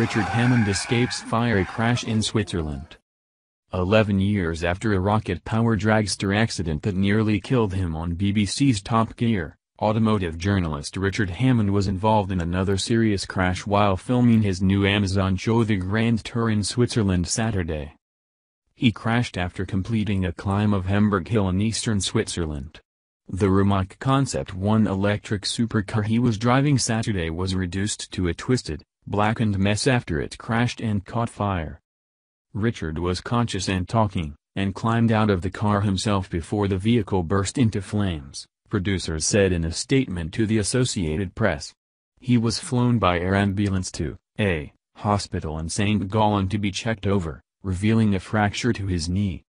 Richard Hammond escapes fiery crash in Switzerland. 11 years after a rocket-powered dragster accident that nearly killed him on BBC's Top Gear, automotive journalist Richard Hammond was involved in another serious crash while filming his new Amazon show The Grand Tour in Switzerland Saturday. He crashed after completing a climb of Hamburg Hill in eastern Switzerland. The Rimac Concept 1 electric supercar he was driving Saturday was reduced to a twisted, blackened mess after it crashed and caught fire. Richard was conscious and talking, and climbed out of the car himself before the vehicle burst into flames, producers said in a statement to the Associated Press. He was flown by air ambulance to a hospital in St. Gallen to be checked over, revealing a fracture to his knee.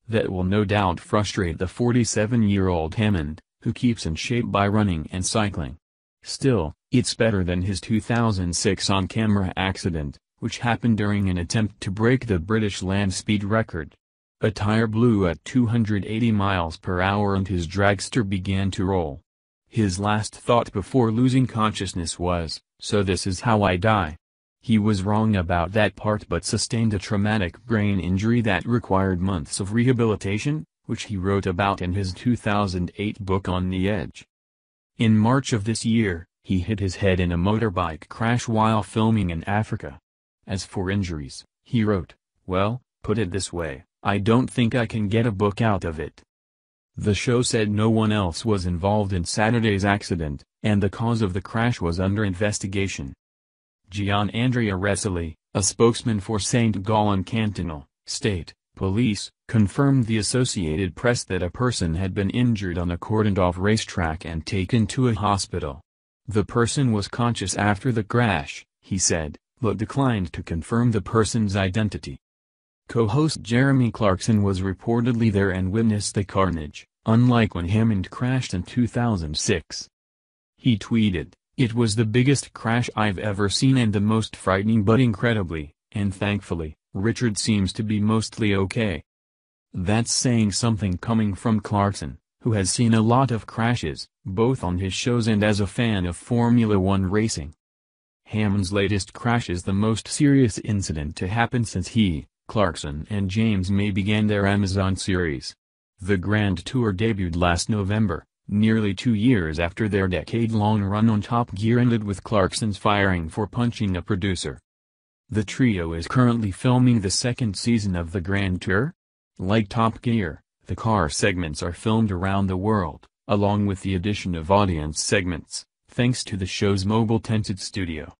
That will no doubt frustrate the 47-year-old Hammond, who keeps in shape by running and cycling. Still, it's better than his 2006 on-camera accident, which happened during an attempt to break the British land speed record. A tire blew at 280 miles per hour and his dragster began to roll. His last thought before losing consciousness was, "So this is how I die." He was wrong about that part but sustained a traumatic brain injury that required months of rehabilitation, which he wrote about in his 2008 book On the Edge. In March of this year, he hit his head in a motorbike crash while filming in Africa. As for injuries, he wrote, "Well, put it this way, I don't think I can get a book out of it." The show said no one else was involved in Saturday's accident, and the cause of the crash was under investigation. Gian-Andrea Resili, a spokesman for St. Gallen Cantonal State Police, confirmed the Associated Press that a person had been injured on a cordoned-off racetrack and taken to a hospital. The person was conscious after the crash, he said, but declined to confirm the person's identity. Co-host Jeremy Clarkson was reportedly there and witnessed the carnage, unlike when Hammond crashed in 2006. He tweeted, "It was the biggest crash I've ever seen and the most frightening but incredibly, and thankfully, Richard seems to be mostly okay." That's saying something coming from Clarkson, who has seen a lot of crashes, both on his shows and as a fan of Formula One racing. Hammond's latest crash is the most serious incident to happen since he, Clarkson and James May began their Amazon series. The Grand Tour debuted last November, nearly 2 years after their decade-long run on Top Gear ended with Clarkson's firing for punching a producer. The trio is currently filming the second season of the Grand Tour. Like Top Gear, the car segments are filmed around the world, along with the addition of audience segments, thanks to the show's mobile-tented studio.